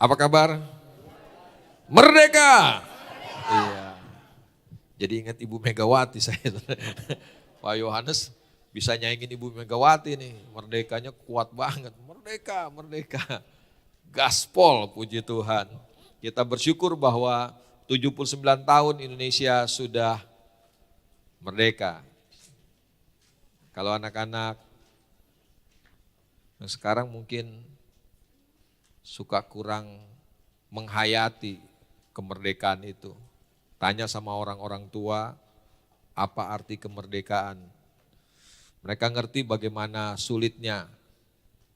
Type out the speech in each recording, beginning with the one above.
Apa kabar? Merdeka. Iya. Jadi ingat Ibu Megawati saya. Pak Yohanes bisa nyaingin Ibu Megawati nih. Merdekanya kuat banget. Merdeka, merdeka. Gaspol, puji Tuhan. Kita bersyukur bahwa 79 tahun Indonesia sudah merdeka. Kalau anak-anak yang sekarang mungkin suka kurang menghayati kemerdekaan itu. Tanya sama orang-orang tua, apa arti kemerdekaan? Mereka ngerti bagaimana sulitnya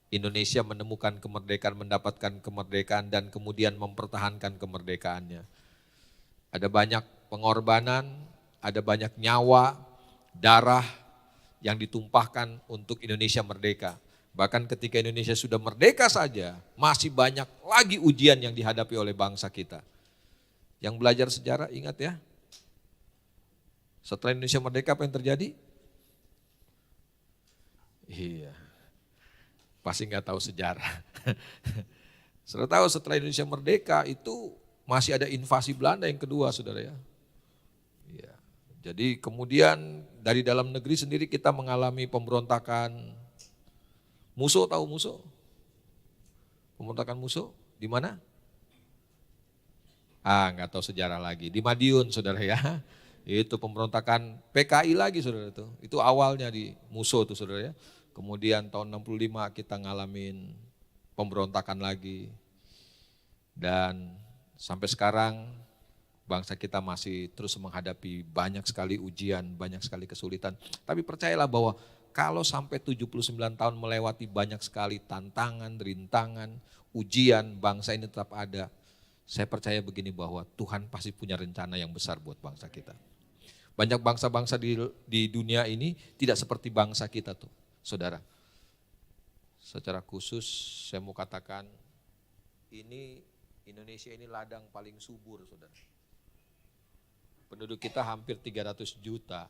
Indonesia menemukan kemerdekaan, mendapatkan kemerdekaan dan kemudian mempertahankan kemerdekaannya. Ada banyak pengorbanan, ada banyak nyawa, darah yang ditumpahkan untuk Indonesia merdeka. Bahkan ketika Indonesia sudah merdeka saja, masih banyak lagi ujian yang dihadapi oleh bangsa kita. Yang belajar sejarah ingat ya, setelah Indonesia merdeka apa yang terjadi? Iya, pasti nggak tahu sejarah. Sudah tahu setelah Indonesia merdeka itu masih ada invasi Belanda yang kedua, saudara ya. Iya. Jadi kemudian dari dalam negeri sendiri kita mengalami pemberontakan. Musuh tahu musuh? Pemberontakan musuh di mana? Nggak tahu sejarah lagi. Di Madiun, saudara ya. Itu pemberontakan PKI lagi, saudara itu. Itu awalnya di musuh tuh, saudara ya. Kemudian tahun 65 kita ngalamin pemberontakan lagi. Dan sampai sekarang bangsa kita masih terus menghadapi banyak sekali ujian, banyak sekali kesulitan. Tapi percayalah bahwa kalau sampai 79 tahun melewati banyak sekali tantangan, rintangan, ujian, bangsa ini tetap ada. Saya percaya begini bahwa Tuhan pasti punya rencana yang besar buat bangsa kita. Banyak bangsa-bangsa di dunia ini tidak seperti bangsa kita tuh, saudara. Secara khusus saya mau katakan, ini Indonesia ini ladang paling subur, saudara. Penduduk kita hampir 300 juta.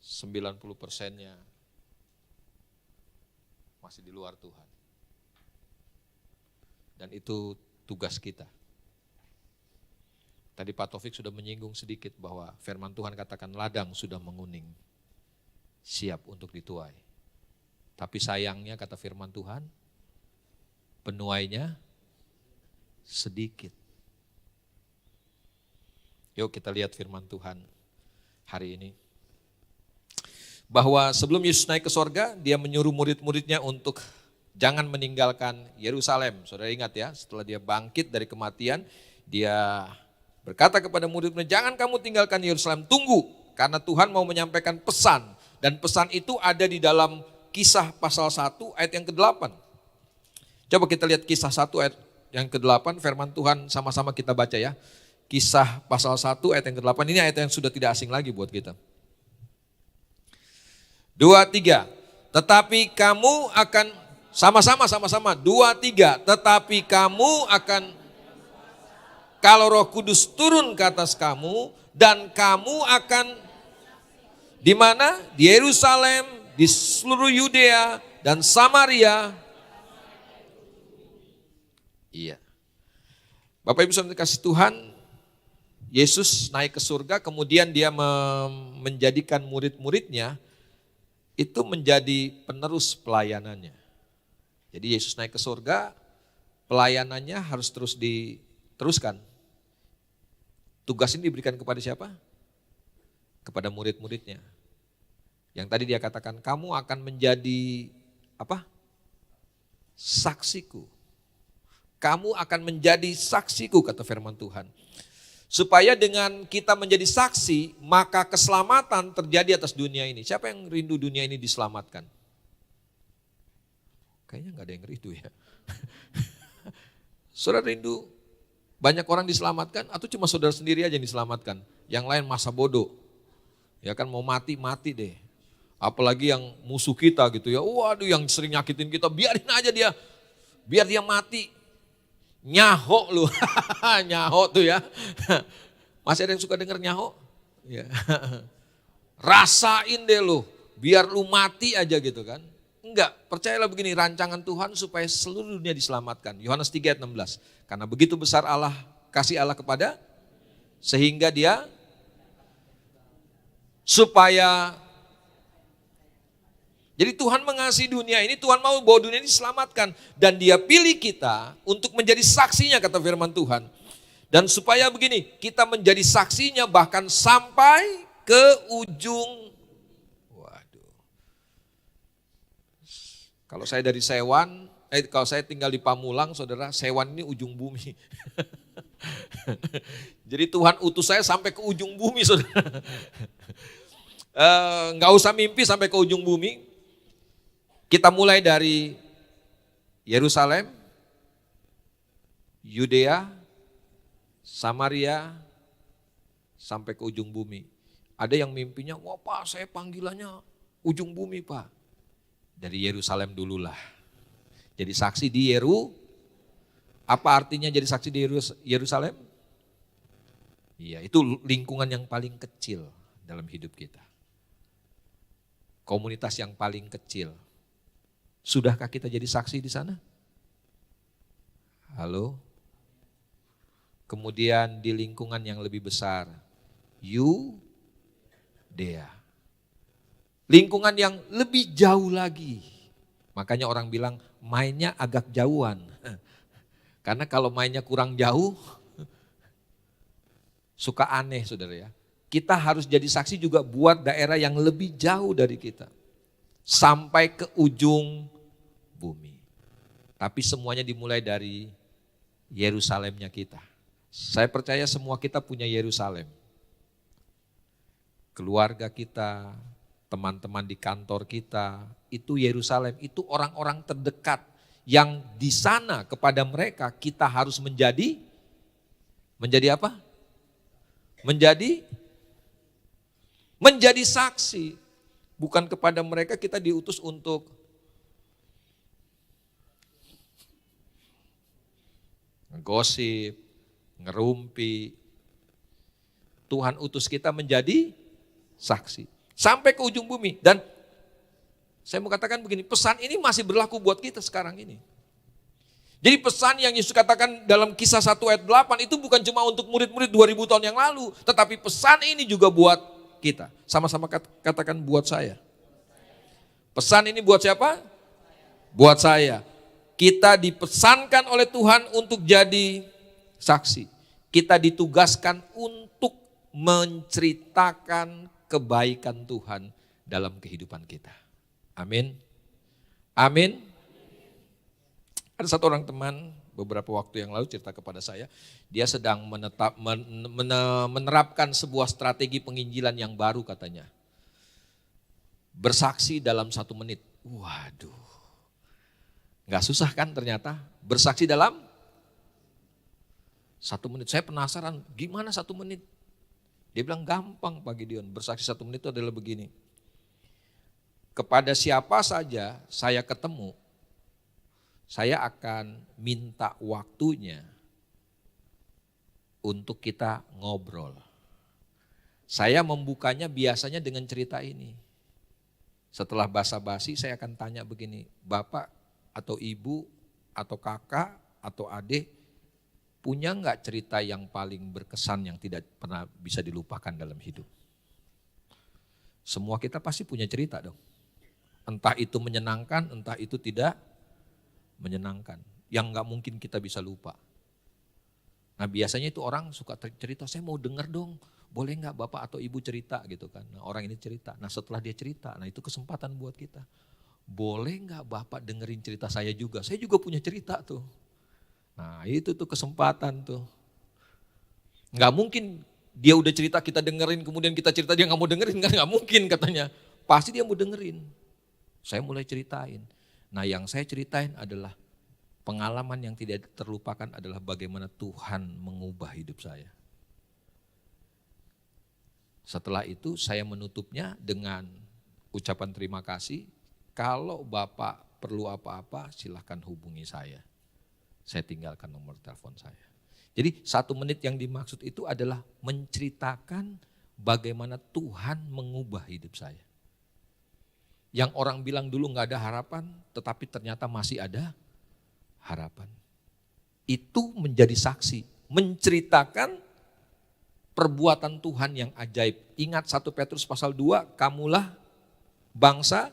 90%-nya masih di luar Tuhan. Dan itu tugas kita. Tadi Pak Taufik sudah menyinggung sedikit bahwa firman Tuhan katakan ladang sudah menguning, siap untuk dituai. Tapi sayangnya kata firman Tuhan, penuainya sedikit. Yuk kita lihat firman Tuhan hari ini. Bahwa sebelum Yesus naik ke sorga, dia menyuruh murid-muridnya untuk jangan meninggalkan Yerusalem. Saudara ingat ya, setelah dia bangkit dari kematian, dia berkata kepada murid-murid, jangan kamu tinggalkan Yerusalem, tunggu. Karena Tuhan mau menyampaikan pesan. Dan pesan itu ada di dalam Kisah pasal 1 ayat yang ke-8. Coba kita lihat Kisah 1 ayat yang ke-8, firman Tuhan sama-sama kita baca ya. Kisah pasal 1 ayat yang ke-8, ini ayat yang sudah tidak asing lagi buat kita. 2, 3, tetapi kamu akan, sama-sama, 2, 3, tetapi kamu akan, kalau Roh Kudus turun ke atas kamu, dan kamu akan, di mana? Di Yerusalem, di seluruh Yudea, dan Samaria. Iya. Bapak Ibu saudara kasih Tuhan, Yesus naik ke surga, kemudian dia menjadikan murid-muridnya, itu menjadi penerus pelayanannya. Jadi Yesus naik ke surga, pelayanannya harus terus diteruskan. Tugas ini diberikan kepada siapa? Kepada murid-muridnya. Yang tadi dia katakan, kamu akan menjadi apa? Saksiku. Kamu akan menjadi saksiku, kata firman Tuhan. Supaya dengan kita menjadi saksi, maka keselamatan terjadi atas dunia ini. Siapa yang rindu dunia ini diselamatkan? Kayaknya gak ada yang rindu ya. Saudara rindu banyak orang diselamatkan atau cuma saudara sendiri aja yang diselamatkan? Yang lain masa bodoh. Ya kan mau mati deh. Apalagi yang musuh kita gitu ya. Waduh yang sering nyakitin kita, biarin aja dia. Biar dia mati. Nyaho lu, nyaho tuh ya. Masih ada yang suka denger nyaho? Ya. Rasain deh lu, biar lu mati aja gitu kan. Enggak, percayalah begini, rancangan Tuhan supaya seluruh dunia diselamatkan. Yohanes 3 ayat 16. Karena begitu besar kasih Allah kepada, sehingga dia supaya, jadi Tuhan mengasihi dunia ini, Tuhan mau bahwa dunia ini diselamatkan. Dan dia pilih kita untuk menjadi saksinya, kata firman Tuhan. Dan supaya begini, kita menjadi saksinya bahkan sampai ke ujung. Waduh. Kalau saya dari Sewan, kalau saya tinggal di Pamulang, saudara, Sewan ini ujung bumi. Jadi Tuhan utus saya sampai ke ujung bumi, saudara. Nggak usah mimpi sampai ke ujung bumi. Kita mulai dari Yerusalem, Yudea, Samaria, sampai ke ujung bumi. Ada yang mimpinya, wah Pak, saya panggilannya ujung bumi Pak. Dari Yerusalem dululah. Jadi saksi di apa artinya jadi saksi di Yerusalem? Iya, itu lingkungan yang paling kecil dalam hidup kita. Komunitas yang paling kecil. Sudahkah kita jadi saksi di sana? Halo? Kemudian di lingkungan yang lebih besar, Yudea. Lingkungan yang lebih jauh lagi. Makanya orang bilang mainnya agak jauhan. Karena kalau mainnya kurang jauh, suka aneh saudara ya. Kita harus jadi saksi juga buat daerah yang lebih jauh dari kita. Sampai ke ujung bumi. Tapi semuanya dimulai dari Yerusalemnya kita. Saya percaya semua kita punya Yerusalem. Keluarga kita, teman-teman di kantor kita, itu Yerusalem, itu orang-orang terdekat yang di sana kepada mereka kita harus menjadi apa? Menjadi saksi. Bukan kepada mereka kita diutus untuk ngegosip, ngerumpi. Tuhan utus kita menjadi saksi. Sampai ke ujung bumi. Dan saya mau katakan begini, pesan ini masih berlaku buat kita sekarang ini. Jadi pesan yang Yesus katakan dalam Kisah 1 ayat 8 itu bukan cuma untuk murid-murid 2000 tahun yang lalu. Tetapi pesan ini juga buat kita. Sama-sama katakan buat saya. Pesan ini buat siapa? Buat saya. Kita dipesankan oleh Tuhan untuk jadi saksi. Kita ditugaskan untuk menceritakan kebaikan Tuhan dalam kehidupan kita. Amin. Amin. Ada satu orang teman beberapa waktu yang lalu cerita kepada saya, dia sedang menerapkan sebuah strategi penginjilan yang baru katanya. Bersaksi dalam 1 menit. Waduh. Gak susah kan ternyata bersaksi dalam 1 menit. Saya penasaran gimana 1 menit. Dia bilang gampang Pak Gideon, bersaksi 1 menit itu adalah begini. Kepada siapa saja saya ketemu, saya akan minta waktunya untuk kita ngobrol. Saya membukanya biasanya dengan cerita ini. Setelah basa-basi saya akan tanya begini, Bapak atau Ibu atau kakak atau adik punya enggak cerita yang paling berkesan yang tidak pernah bisa dilupakan dalam hidup? Semua kita pasti punya cerita dong. Entah itu menyenangkan, entah itu tidak menyenangkan. Yang enggak mungkin kita bisa lupa. Nah biasanya itu orang suka cerita, saya mau denger dong. Boleh enggak Bapak atau Ibu cerita gitu kan. Nah orang ini cerita, nah setelah dia cerita, nah itu kesempatan buat kita. Boleh enggak Bapak dengerin cerita saya juga punya cerita tuh. Nah itu tuh kesempatan tuh. Enggak mungkin dia udah cerita kita dengerin kemudian kita cerita dia enggak mau dengerin, kan enggak mungkin katanya. Pasti dia mau dengerin. Saya mulai ceritain. Nah yang saya ceritain adalah pengalaman yang tidak terlupakan adalah bagaimana Tuhan mengubah hidup saya. Setelah itu saya menutupnya dengan ucapan terima kasih. Kalau Bapak perlu apa-apa silahkan hubungi saya. Saya tinggalkan nomor telepon saya. Jadi 1 menit yang dimaksud itu adalah menceritakan bagaimana Tuhan mengubah hidup saya. Yang orang bilang dulu gak ada harapan, tetapi ternyata masih ada harapan. Itu menjadi saksi, menceritakan perbuatan Tuhan yang ajaib. Ingat 1 Petrus pasal 2, kamulah bangsa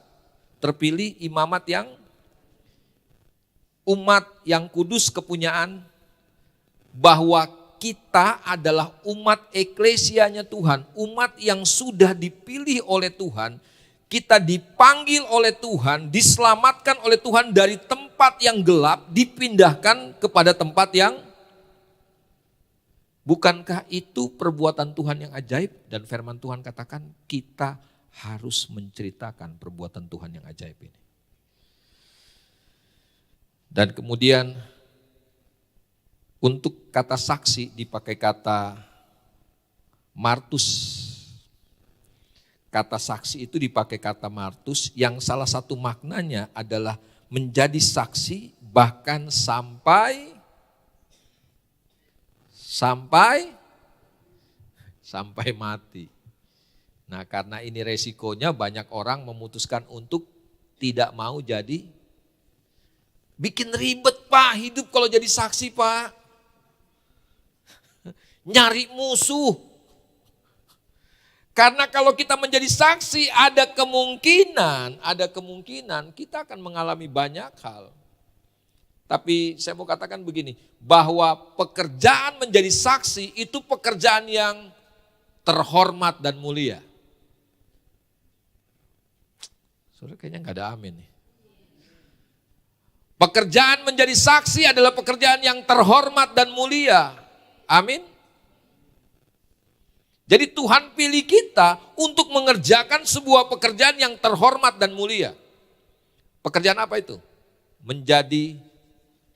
terpilih, imamat yang umat yang kudus kepunyaan, bahwa kita adalah umat eklesianya Tuhan, umat yang sudah dipilih oleh Tuhan, kita dipanggil oleh Tuhan, diselamatkan oleh Tuhan dari tempat yang gelap, dipindahkan kepada tempat yang, bukankah itu perbuatan Tuhan yang ajaib? Dan firman Tuhan katakan kita harus menceritakan perbuatan Tuhan yang ajaib ini. Dan kemudian untuk kata saksi dipakai kata martus. Kata saksi itu dipakai kata martus yang salah satu maknanya adalah menjadi saksi bahkan sampai mati. Nah, karena ini resikonya banyak orang memutuskan untuk tidak mau jadi. Bikin ribet Pak, hidup kalau jadi saksi Pak. Nyari musuh. Karena kalau kita menjadi saksi ada kemungkinan kita akan mengalami banyak hal. Tapi saya mau katakan begini, bahwa pekerjaan menjadi saksi itu pekerjaan yang terhormat dan mulia. Saudara kayaknya gak ada amin nih. Pekerjaan menjadi saksi adalah pekerjaan yang terhormat dan mulia. Amin. Jadi Tuhan pilih kita untuk mengerjakan sebuah pekerjaan yang terhormat dan mulia. Pekerjaan apa itu? Menjadi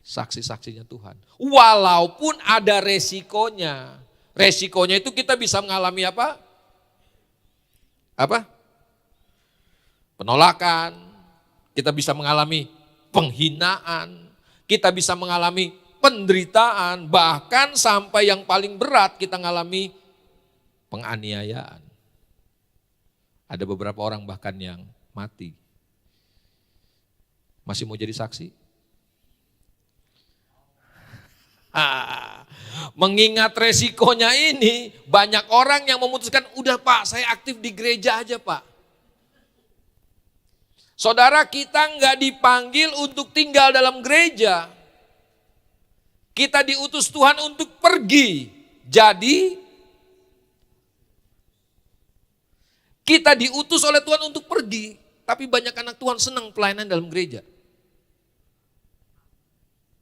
saksi-saksinya Tuhan. Walaupun ada resikonya. Resikonya itu kita bisa mengalami apa? Penolakan. Kita bisa mengalami penghinaan. Kita bisa mengalami penderitaan. Bahkan sampai yang paling berat kita mengalami penganiayaan. Ada beberapa orang bahkan yang mati. Masih mau jadi saksi? Mengingat resikonya ini, banyak orang yang memutuskan, udah Pak, saya aktif di gereja aja Pak. Saudara, kita nggak dipanggil untuk tinggal dalam gereja. Kita diutus Tuhan untuk pergi. Jadi kita diutus oleh Tuhan untuk pergi, tapi banyak anak Tuhan senang pelayanan dalam gereja.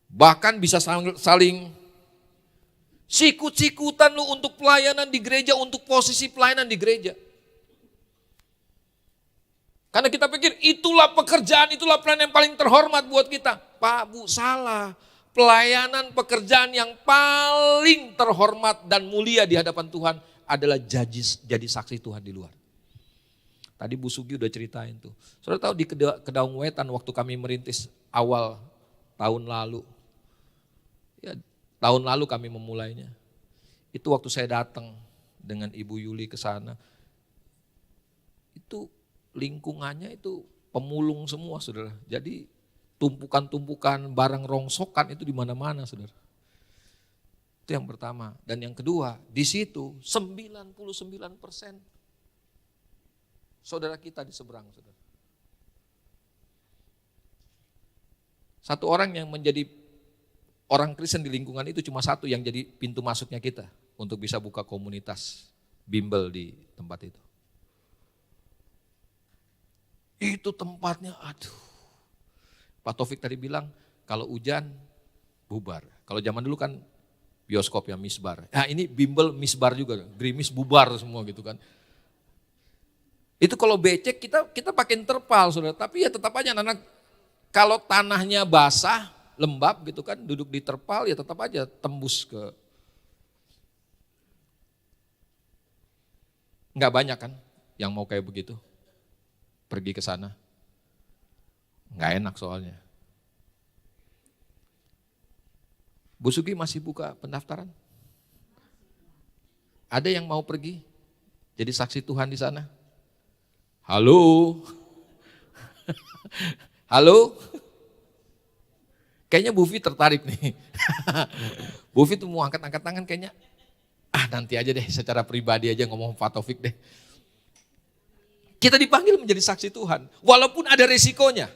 Bahkan bisa saling sikut-sikutan lu untuk pelayanan di gereja, untuk posisi pelayanan di gereja. Karena kita pikir itulah pekerjaan, itulah pelayanan yang paling terhormat buat kita. Pak, Bu, salah. Pelayanan pekerjaan yang paling terhormat dan mulia di hadapan Tuhan adalah jadi saksi Tuhan di luar. Tadi Bu Sugi udah ceritain tuh. Saudara tahu di Kedaung Wetan waktu kami merintis awal tahun lalu. Ya, tahun lalu kami memulainya. Itu waktu saya datang dengan Ibu Yuli ke sana. Itu lingkungannya itu pemulung semua Saudara. Jadi tumpukan-tumpukan barang rongsokan itu di mana-mana Saudara. Itu yang pertama. Dan yang kedua, di situ 99% saudara kita di seberang, Saudara. Satu orang yang menjadi orang Kristen di lingkungan itu cuma satu yang jadi pintu masuknya kita untuk bisa buka komunitas bimbel di tempat itu. Itu tempatnya, aduh. Pak Taufik tadi bilang kalau hujan bubar. Kalau zaman dulu kan bioskop ya misbar. Nah ini bimbel misbar juga, gerimis bubar semua gitu kan. Itu kalau becek kita pakai terpal Saudara, tapi ya tetap aja anak-anak kalau tanahnya basah, lembab gitu kan, duduk di terpal ya tetap aja tembus ke. Enggak banyak kan yang mau kayak begitu, pergi ke sana. Enggak enak soalnya. Bu Sugi masih buka pendaftaran? Ada yang mau pergi jadi saksi Tuhan di sana? Halo? Halo? Kayaknya Bu Fi tertarik nih. Bu Fi tuh mau angkat-angkat tangan kayaknya. Nanti aja deh secara pribadi aja ngomong Pak Taufik deh. Kita dipanggil menjadi saksi Tuhan. Walaupun ada resikonya.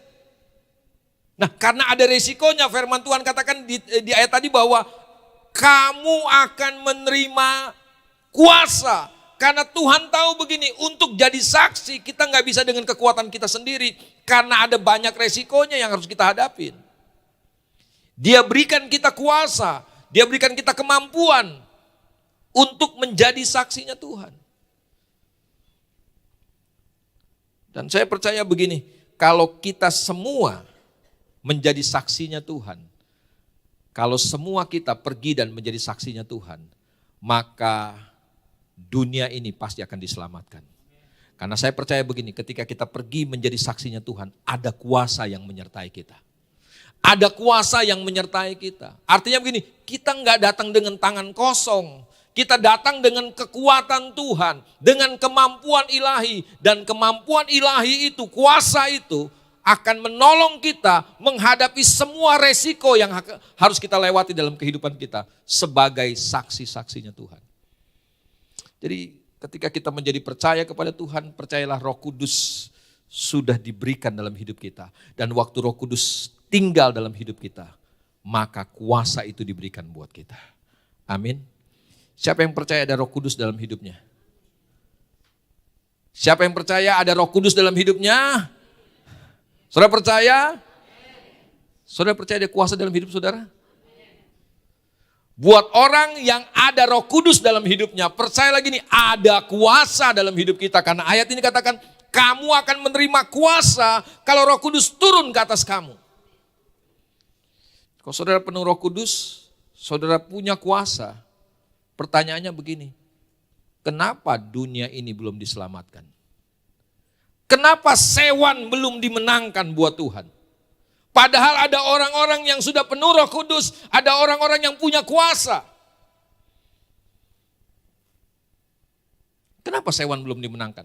Nah karena ada resikonya firman Tuhan katakan di ayat tadi bahwa kamu akan menerima kuasa. Karena Tuhan tahu begini, untuk jadi saksi kita nggak bisa dengan kekuatan kita sendiri. Karena ada banyak resikonya yang harus kita hadapin. Dia berikan kita kuasa, dia berikan kita kemampuan untuk menjadi saksinya Tuhan. Dan saya percaya begini, kalau kita semua menjadi saksinya Tuhan, kalau semua kita pergi dan menjadi saksinya Tuhan, maka dunia ini pasti akan diselamatkan. Karena saya percaya begini, ketika kita pergi menjadi saksinya Tuhan, ada kuasa yang menyertai kita. Ada kuasa yang menyertai kita. Artinya begini, kita nggak datang dengan tangan kosong. Kita datang dengan kekuatan Tuhan, dengan kemampuan ilahi. Dan kemampuan ilahi itu, kuasa itu akan menolong kita menghadapi semua resiko yang harus kita lewati dalam kehidupan kita sebagai saksi-saksinya Tuhan. Jadi ketika kita menjadi percaya kepada Tuhan, percayalah Roh Kudus sudah diberikan dalam hidup kita. Dan waktu Roh Kudus tinggal dalam hidup kita, maka kuasa itu diberikan buat kita. Amin. Siapa yang percaya ada Roh Kudus dalam hidupnya? Siapa yang percaya ada Roh Kudus dalam hidupnya? Saudara percaya? Saudara percaya ada kuasa dalam hidup saudara? Buat orang yang ada Roh Kudus dalam hidupnya, percaya lagi nih, ada kuasa dalam hidup kita. Karena ayat ini katakan, kamu akan menerima kuasa kalau Roh Kudus turun ke atas kamu. Kalau saudara penuh Roh Kudus, saudara punya kuasa. Pertanyaannya begini, kenapa dunia ini belum diselamatkan? Kenapa Sewan belum dimenangkan buat Tuhan? Padahal ada orang-orang yang sudah penuh Roh Kudus, ada orang-orang yang punya kuasa. Kenapa Sewan belum dimenangkan?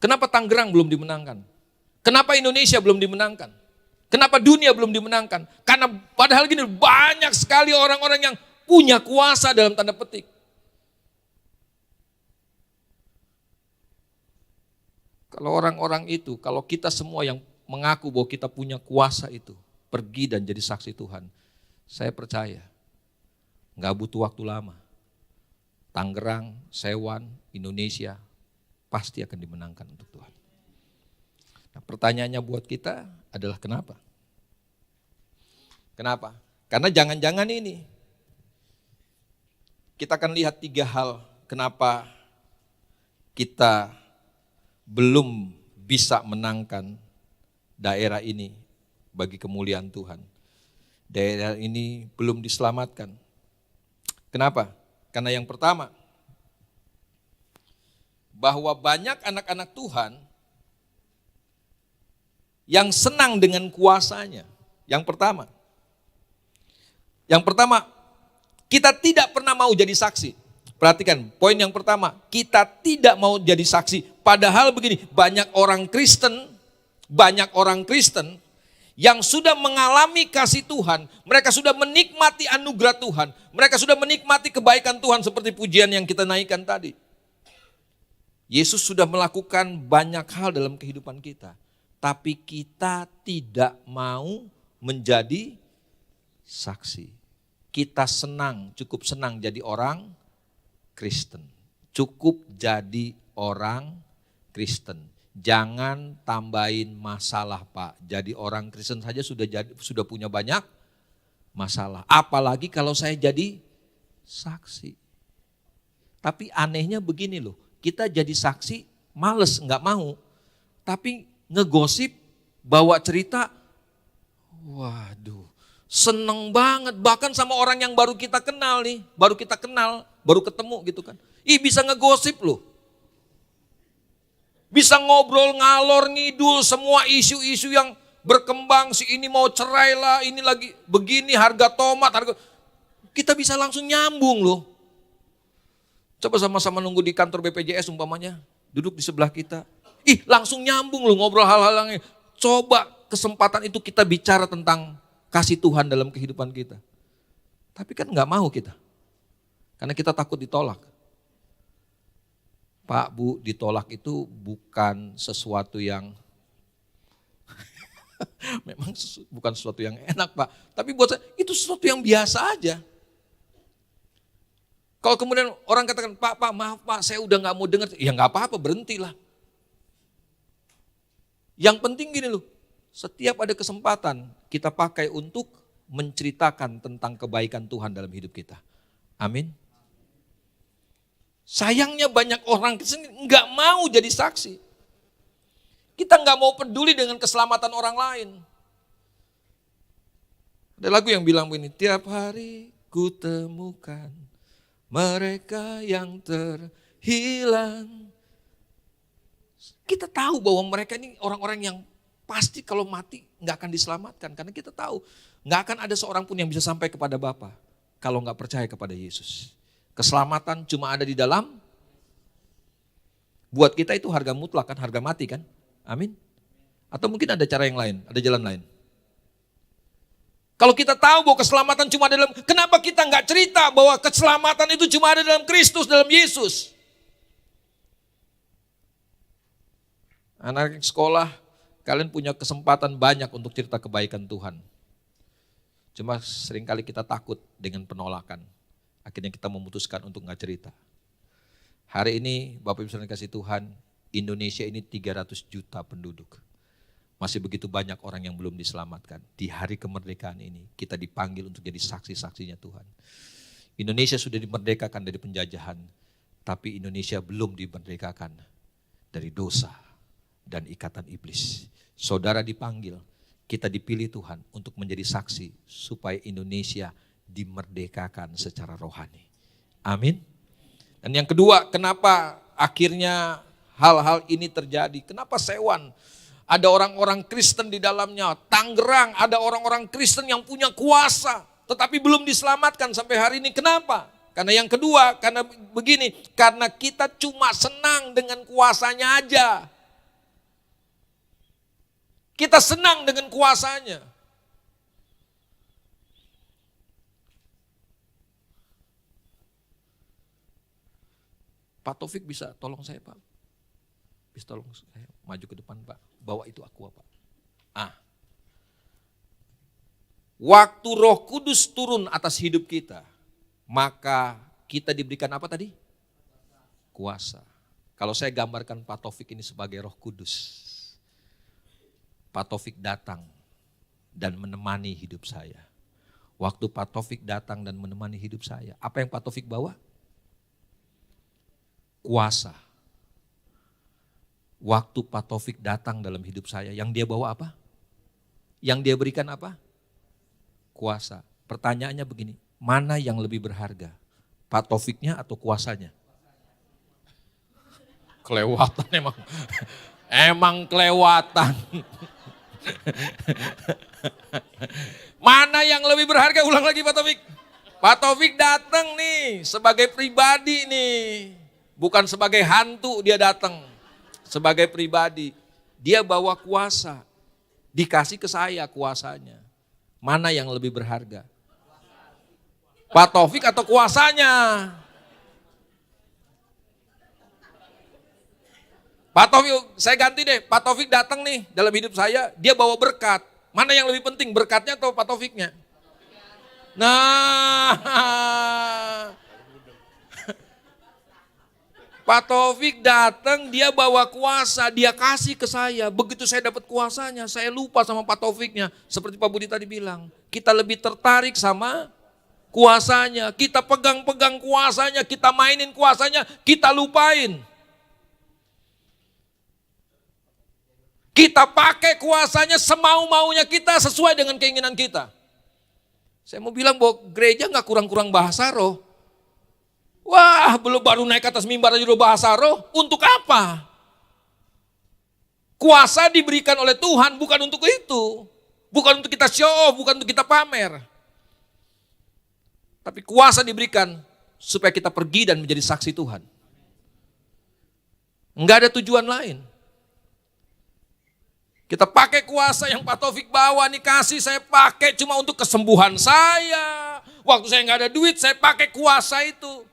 Kenapa Tangerang belum dimenangkan? Kenapa Indonesia belum dimenangkan? Kenapa dunia belum dimenangkan? Karena padahal gini, banyak sekali orang-orang yang punya kuasa dalam tanda petik. Kalau orang-orang itu, kalau kita semua yang mengaku bahwa kita punya kuasa itu, pergi dan jadi saksi Tuhan, saya percaya nggak butuh waktu lama. Tangerang, Sewan, Indonesia pasti akan dimenangkan untuk Tuhan. Nah, pertanyaannya buat kita adalah kenapa? Kenapa? Karena jangan-jangan ini kita akan lihat 3 hal kenapa kita belum bisa menangkan daerah ini bagi kemuliaan Tuhan. Daerah ini belum diselamatkan. Kenapa? Karena yang pertama, bahwa banyak anak-anak Tuhan yang senang dengan kuasanya. Yang pertama, kita tidak pernah mau jadi saksi. Perhatikan, poin yang pertama, kita tidak mau jadi saksi. Padahal begini, banyak orang Kristen yang sudah mengalami kasih Tuhan, mereka sudah menikmati anugerah Tuhan, mereka sudah menikmati kebaikan Tuhan seperti pujian yang kita naikkan tadi. Yesus sudah melakukan banyak hal dalam kehidupan kita, tapi kita tidak mau menjadi saksi. Kita cukup senang jadi orang Kristen. Cukup jadi orang Kristen. Jangan tambahin masalah Pak. Jadi orang Kristen saja sudah punya banyak masalah. Apalagi kalau saya jadi saksi. Tapi anehnya begini loh. Kita jadi saksi males nggak mau. Tapi ngegosip bawa cerita. Waduh. Seneng banget, bahkan sama orang yang baru kita kenal nih, baru ketemu gitu kan. Bisa ngegosip loh. Bisa ngobrol ngalor ngidul semua isu-isu yang berkembang, si ini mau cerai lah, ini lagi begini harga tomat, kita bisa langsung nyambung loh. Coba sama-sama nunggu di kantor BPJS umpamanya, duduk di sebelah kita. Langsung nyambung lu ngobrol hal-hal yang coba kesempatan itu kita bicara tentang kasih Tuhan dalam kehidupan kita. Tapi kan nggak mau kita. Karena kita takut ditolak. Pak, Bu, ditolak itu bukan sesuatu yang memang bukan sesuatu yang enak, Pak. Tapi buat saya itu sesuatu yang biasa aja. Kalau kemudian orang katakan, Pak, maaf Pak, saya udah gak mau dengar. Ya gak apa-apa, berhentilah. Yang penting gini loh, setiap ada kesempatan kita pakai untuk menceritakan tentang kebaikan Tuhan dalam hidup kita. Amin. Sayangnya banyak orang gak mau jadi saksi. Kita gak mau peduli dengan keselamatan orang lain. Ada lagu yang bilang begini, tiap hari ku temukan mereka yang terhilang. Kita tahu bahwa mereka ini orang-orang yang pasti kalau mati gak akan diselamatkan. Karena kita tahu gak akan ada seorang pun yang bisa sampai kepada Bapa kalau gak percaya kepada Yesus. Keselamatan cuma ada di dalam, buat kita itu harga mutlak kan, harga mati kan. Amin. Atau mungkin ada cara yang lain, ada jalan lain. Kalau kita tahu bahwa keselamatan cuma ada dalam, kenapa kita nggak cerita bahwa keselamatan itu cuma ada dalam Kristus, dalam Yesus? Anak sekolah, kalian punya kesempatan banyak untuk cerita kebaikan Tuhan. Cuma seringkali kita takut dengan penolakan. Akhirnya kita memutuskan untuk nggak cerita. Hari ini Bapak Ibu saudara kasih Tuhan, Indonesia ini 300 juta penduduk. Masih begitu banyak orang yang belum diselamatkan. Di hari kemerdekaan ini kita dipanggil untuk jadi saksi-saksinya Tuhan. Indonesia sudah dimerdekakan dari penjajahan, tapi Indonesia belum dimerdekakan dari dosa dan ikatan iblis. Saudara dipanggil, kita dipilih Tuhan untuk menjadi saksi supaya Indonesia dimerdekakan secara rohani. Amin. Dan yang kedua, kenapa akhirnya hal-hal ini terjadi? Kenapa Sewan? Ada orang-orang Kristen di dalamnya. Tangerang ada orang-orang Kristen yang punya kuasa, tetapi belum diselamatkan sampai hari ini. Kenapa? Karena yang kedua, karena begini, karena kita cuma senang dengan kuasanya aja. Kita senang dengan kuasanya. Pak Taufik bisa tolong saya Pak? Bisa tolong saya maju ke depan Pak? Bawa itu aqua Pak. Waktu Roh Kudus turun atas hidup kita, maka kita diberikan apa tadi? Kuasa. Kalau saya gambarkan Pak Taufik ini sebagai Roh Kudus. Pak Taufik datang dan menemani hidup saya. Waktu Pak Taufik datang dan menemani hidup saya, apa yang Pak Taufik bawa? Kuasa. Waktu Pak Taufik datang dalam hidup saya, yang dia bawa apa? Yang dia berikan apa? Kuasa. Pertanyaannya begini, mana yang lebih berharga? Pak Taufiknya atau kuasanya? Kelewatan emang. Emang kelewatan. Mana yang lebih berharga? Ulang lagi Pak Taufik. Pak Taufik datang nih sebagai pribadi nih. Bukan sebagai hantu dia datang. Sebagai pribadi. Dia bawa kuasa. Dikasih ke saya kuasanya. Mana yang lebih berharga? Pak Taufik atau kuasanya? Pak Taufik, saya ganti deh. Pak Taufik datang nih dalam hidup saya. Dia bawa berkat. Mana yang lebih penting? Berkatnya atau Pak Taufiknya? Nah... Pak Taufik datang, dia bawa kuasa, dia kasih ke saya. Begitu saya dapat kuasanya, saya lupa sama Pak Taufiknya. Seperti Pak Budi tadi bilang, kita lebih tertarik sama kuasanya. Kita pegang-pegang kuasanya, kita mainin kuasanya, kita lupain. Kita pakai kuasanya semau-maunya kita sesuai dengan keinginan kita. Saya mau bilang bahwa gereja gak kurang-kurang bahasa roh. Wah, belum baru naik ke atas mimbar aja udah bahasa roh, untuk apa? Kuasa diberikan oleh Tuhan bukan untuk itu. Bukan untuk kita show off, bukan untuk kita pamer. Tapi kuasa diberikan supaya kita pergi dan menjadi saksi Tuhan. Enggak ada tujuan lain. Kita pakai kuasa yang Pak Taufik bawa nih, kasih saya pakai cuma untuk kesembuhan saya. Waktu saya nggak ada duit, saya pakai kuasa itu.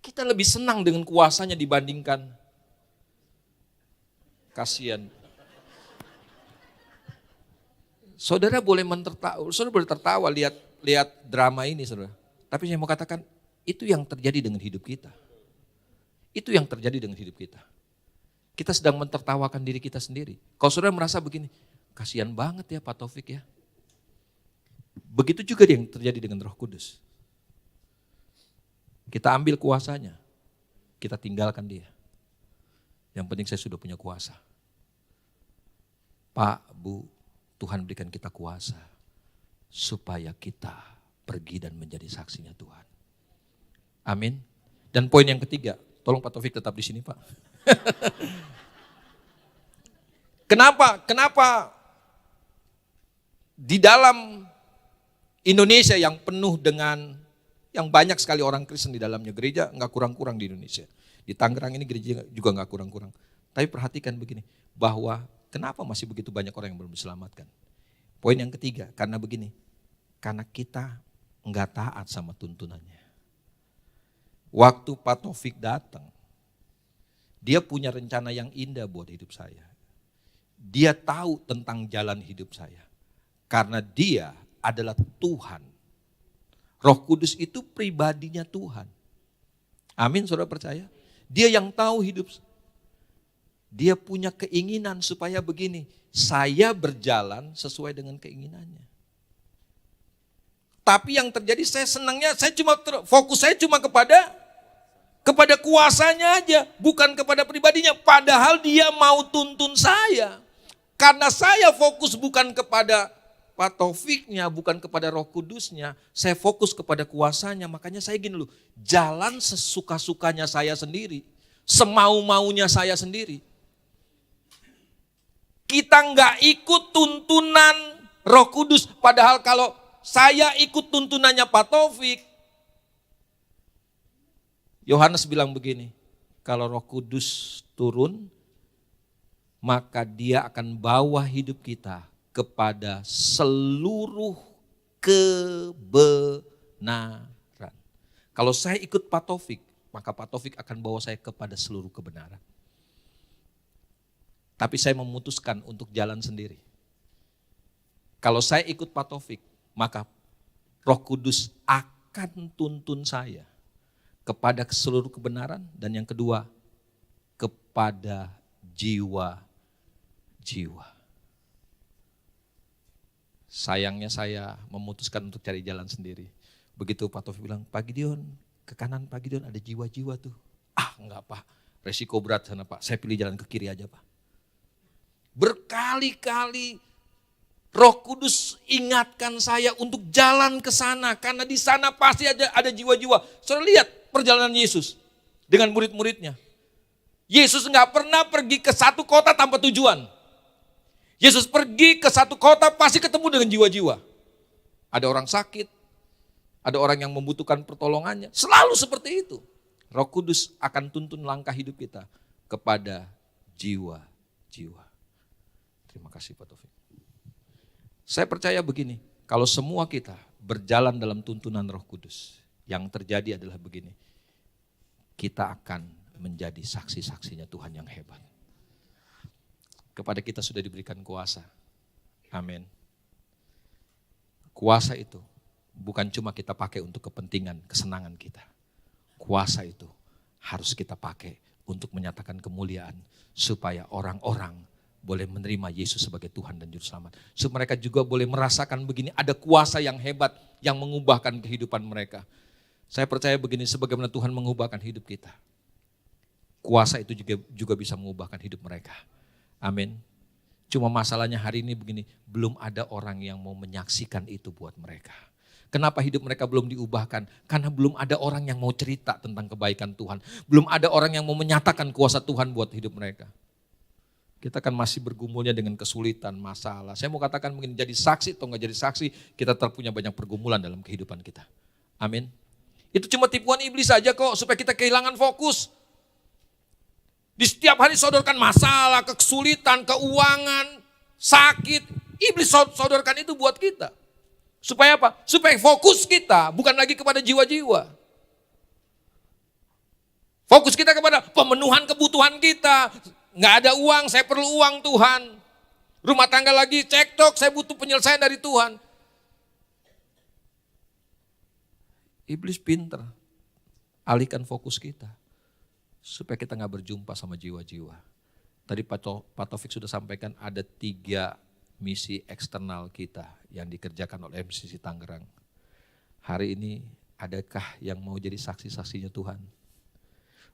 Kita lebih senang dengan kuasanya dibandingkan kasihan. Saudara boleh tertawa lihat drama ini, saudara. Tapi saya mau katakan, itu yang terjadi dengan hidup kita. Itu yang terjadi dengan hidup kita. Kita sedang mentertawakan diri kita sendiri. Kalau saudara merasa begini, kasihan banget ya Pak Taufik ya. Begitu juga yang terjadi dengan Roh Kudus. Kita ambil kuasanya, kita tinggalkan dia. Yang penting saya sudah punya kuasa. Pak, Bu, Tuhan berikan kita kuasa supaya kita pergi dan menjadi saksinya Tuhan. Amin. Dan poin yang ketiga, tolong Pak Taufik tetap di sini Pak. Kenapa di dalam Indonesia yang penuh dengan, yang banyak sekali orang Kristen di dalamnya, gereja nggak kurang-kurang di Indonesia. Di Tangerang ini gereja juga nggak kurang-kurang. Tapi perhatikan begini, bahwa kenapa masih begitu banyak orang yang belum diselamatkan. Poin yang ketiga, karena begini, karena kita nggak taat sama tuntunannya. Waktu Pak Taufik datang, dia punya rencana yang indah buat hidup saya. Dia tahu tentang jalan hidup saya. Karena dia adalah Tuhan. Roh Kudus itu pribadinya Tuhan. Amin, saudara percaya? Dia yang tahu hidup. Dia punya keinginan supaya begini, saya berjalan sesuai dengan keinginannya. Tapi yang terjadi saya senangnya, fokus saya cuma kepada kuasanya aja, bukan kepada pribadinya. Padahal dia mau tuntun saya. Karena saya fokus bukan kepada Pak Taufiknya, bukan kepada Roh Kudusnya, saya fokus kepada kuasanya. Makanya saya gini loh, jalan sesuka-sukanya saya sendiri, semau-maunya saya sendiri. Kita nggak ikut tuntunan Roh Kudus, padahal kalau saya ikut tuntunannya Pak Taufik, Yohanes bilang begini, kalau Roh Kudus turun, maka dia akan bawa hidup kita kepada seluruh kebenaran. Kalau saya ikut Pak Taufik, maka Pak Taufik akan bawa saya kepada seluruh kebenaran. Tapi saya memutuskan untuk jalan sendiri. Kalau saya ikut Pak Taufik, maka Roh Kudus akan tuntun saya kepada seluruh kebenaran, dan yang kedua, kepada jiwa-jiwa. Sayangnya saya memutuskan untuk cari jalan sendiri. Begitu Pak Taufik bilang, Pak Gideon, ke kanan Pak Gideon ada jiwa-jiwa tuh. Enggak Pak, resiko berat sana Pak, saya pilih jalan ke kiri aja Pak. Berkali-kali Roh Kudus ingatkan saya untuk jalan ke sana, karena di sana pasti ada jiwa-jiwa. Saudara lihat perjalanan Yesus dengan murid-muridnya. Yesus nggak pernah pergi ke satu kota tanpa tujuan. Yesus pergi ke satu kota pasti ketemu dengan jiwa-jiwa. Ada orang sakit, ada orang yang membutuhkan pertolongannya. Selalu seperti itu. Roh Kudus akan tuntun langkah hidup kita kepada jiwa-jiwa. Terima kasih Pak Taufik. Saya percaya begini, kalau semua kita berjalan dalam tuntunan Roh Kudus, yang terjadi adalah begini, kita akan menjadi saksi-saksinya Tuhan yang hebat. Kepada kita sudah diberikan kuasa. Amin. Kuasa itu bukan cuma kita pakai untuk kepentingan, kesenangan kita. Kuasa itu harus kita pakai untuk menyatakan kemuliaan, supaya orang-orang boleh menerima Yesus sebagai Tuhan dan Juru Selamat. Supaya mereka juga boleh merasakan begini, ada kuasa yang hebat yang mengubahkan kehidupan mereka. Saya percaya begini, sebagaimana Tuhan mengubahkan hidup kita, kuasa itu juga bisa mengubahkan hidup mereka. Amin. Cuma masalahnya hari ini begini, belum ada orang yang mau menyaksikan itu buat mereka. Kenapa hidup mereka belum diubahkan? Karena belum ada orang yang mau cerita tentang kebaikan Tuhan. Belum ada orang yang mau menyatakan kuasa Tuhan buat hidup mereka. Kita kan masih bergumulnya dengan kesulitan, masalah. Saya mau katakan mungkin jadi saksi atau nggak jadi saksi, kita terpunya banyak pergumulan dalam kehidupan kita. Amin. Itu cuma tipuan iblis saja kok, supaya kita kehilangan fokus. Di setiap hari sodorkan masalah, kesulitan, keuangan, sakit. Iblis sodorkan itu buat kita. Supaya apa? Supaya fokus kita bukan lagi kepada jiwa-jiwa. Fokus kita kepada pemenuhan kebutuhan kita. Nggak ada uang, saya perlu uang Tuhan. Rumah tangga lagi cekcok, saya butuh penyelesaian dari Tuhan. Iblis pinter, alihkan fokus kita. Supaya kita nggak berjumpa sama jiwa-jiwa. Tadi Pak Taufik sudah sampaikan ada 3 misi eksternal kita yang dikerjakan oleh MCC Tangerang. Hari ini adakah yang mau jadi saksi-saksinya Tuhan?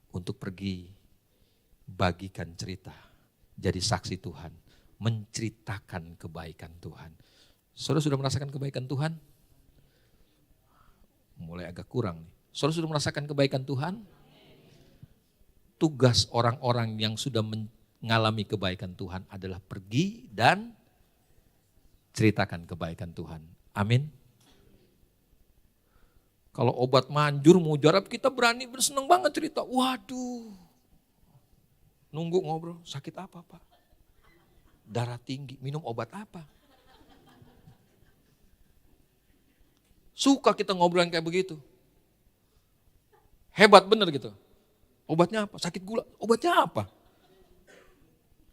Untuk pergi bagikan cerita, jadi saksi Tuhan, menceritakan kebaikan Tuhan. Saudara sudah merasakan kebaikan Tuhan? Mulai agak kurang nih. Saudara sudah merasakan kebaikan Tuhan? Tugas orang-orang yang sudah mengalami kebaikan Tuhan adalah pergi dan ceritakan kebaikan Tuhan. Amin. Kalau obat manjur mujarab kita berani bersenang banget cerita. Waduh. Nunggu ngobrol, sakit apa Pak? Darah tinggi, minum obat apa? Suka kita ngobrol kayak begitu. Hebat bener gitu. Obatnya apa? Sakit gula, obatnya apa?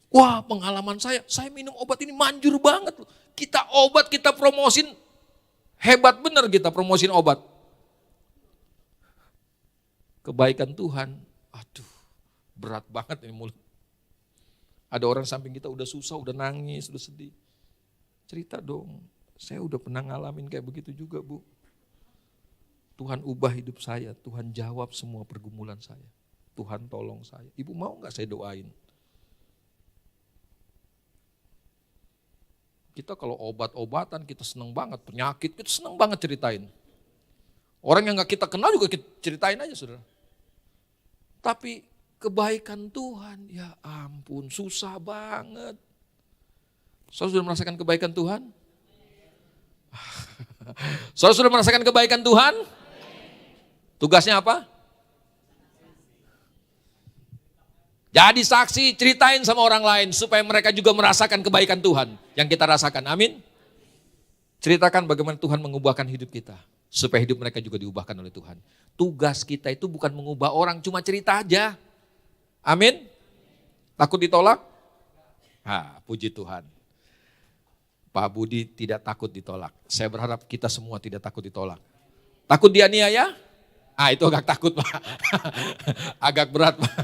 Wah, pengalaman saya minum obat ini manjur banget loh. Kita obat, kita promosin, hebat bener kita promosin obat. Kebaikan Tuhan, aduh berat banget ini mulut. Ada orang samping kita udah susah, udah nangis, udah sedih. Cerita dong, saya udah pernah ngalamin kayak begitu juga Bu. Tuhan ubah hidup saya, Tuhan jawab semua pergumulan saya. Tuhan tolong saya. Ibu mau gak saya doain? Kita kalau obat-obatan kita seneng banget, penyakit kita seneng banget ceritain. Orang yang gak kita kenal juga kita ceritain aja saudara. Tapi kebaikan Tuhan, ya ampun susah banget. Saudara sudah merasakan kebaikan Tuhan? Saudara sudah merasakan kebaikan Tuhan? Tugasnya apa? Jadi saksi, ceritain sama orang lain supaya mereka juga merasakan kebaikan Tuhan yang kita rasakan. Amin. Ceritakan bagaimana Tuhan mengubahkan hidup kita supaya hidup mereka juga diubahkan oleh Tuhan. Tugas kita itu bukan mengubah orang, cuma cerita aja. Amin. Takut ditolak? Puji Tuhan. Pak Budi tidak takut ditolak. Saya berharap kita semua tidak takut ditolak. Takut dianiaya? Itu agak takut Pak. Agak berat Pak.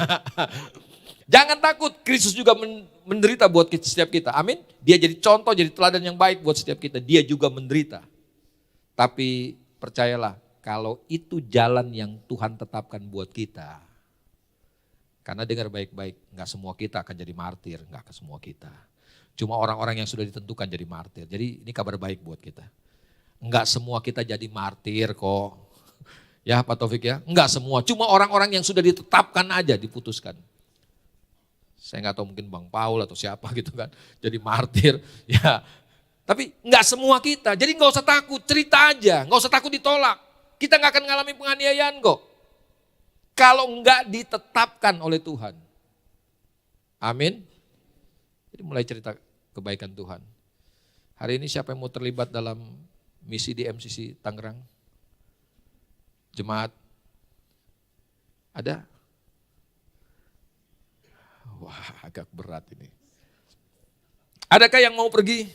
Jangan takut, Kristus juga menderita buat setiap kita. Amin. Dia jadi contoh, jadi teladan yang baik buat setiap kita. Dia juga menderita. Tapi percayalah, kalau itu jalan yang Tuhan tetapkan buat kita. Karena dengar baik-baik, gak semua kita akan jadi martir, gak ke semua kita. Cuma orang-orang yang sudah ditentukan jadi martir. Jadi ini kabar baik buat kita. Enggak semua kita jadi martir kok. Ya Pak Taufik ya, enggak semua. Cuma orang-orang yang sudah ditetapkan aja, diputuskan. Saya nggak tahu mungkin Bang Paul atau siapa gitu kan, jadi martir. Ya, tapi nggak semua kita. Jadi nggak usah takut, cerita aja, nggak usah takut ditolak. Kita nggak akan mengalami penganiayaan kok. Kalau nggak ditetapkan oleh Tuhan. Amin. Jadi mulai cerita kebaikan Tuhan. Hari ini siapa yang mau terlibat dalam misi di MCC Tangerang? Jemaat? Ada? Wah, agak berat ini. Adakah yang mau pergi?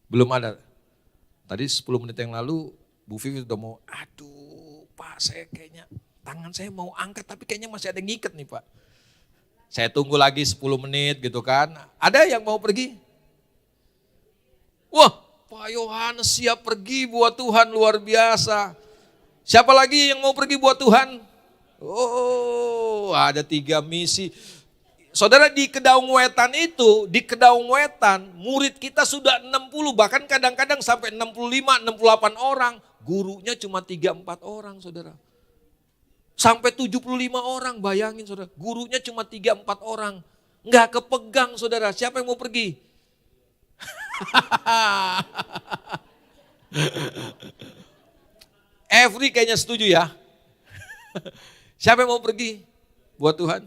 Belum ada. Tadi 10 menit yang lalu Bu Vivi sudah mau, aduh Pak saya kayaknya tangan saya mau angkat tapi kayaknya masih ada yang ngikat nih Pak. Saya tunggu lagi 10 menit gitu kan. Ada yang mau pergi? Wah Pak Yohanes siap pergi buat Tuhan luar biasa. Siapa lagi yang mau pergi buat Tuhan? Oh, ada 3 misi. Saudara di Kedaung Wetan itu, di Kedaung Wetan murid kita sudah 60, bahkan kadang-kadang sampai 65, 68 orang. Gurunya cuma 3-4 orang saudara. Sampai 75 orang, bayangin saudara. Gurunya cuma 3-4 orang. Nggak kepegang saudara, siapa yang mau pergi? Every kayaknya setuju ya. Siapa yang mau pergi? buat Tuhan?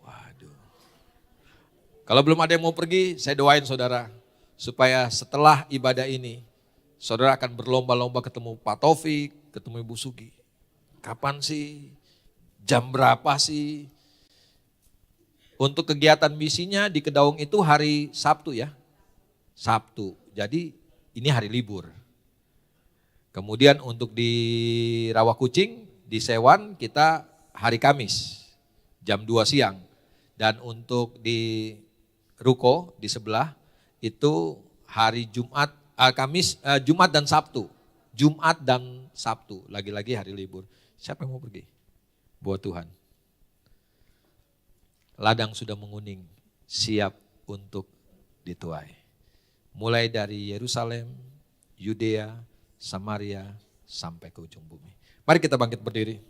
Waduh. Kalau belum ada yang mau pergi, saya doain saudara. Supaya setelah ibadah ini, saudara akan berlomba-lomba ketemu Pak Taufik, ketemu Ibu Sugi. Kapan sih? Jam berapa sih? Untuk kegiatan misinya di Kedaung itu hari Sabtu ya. Sabtu. Jadi ini hari libur. Kemudian untuk di Rawakucing, di Sewan kita hari Kamis jam 2 siang. Dan untuk di Ruko di sebelah itu hari Jumat, Jumat dan Sabtu. Jumat dan Sabtu, lagi-lagi hari libur. Siapa yang mau pergi? Buat Tuhan. Ladang sudah menguning, siap untuk dituai. Mulai dari Yerusalem, Yudea, Samaria, sampai ke ujung bumi. Mari kita bangkit berdiri.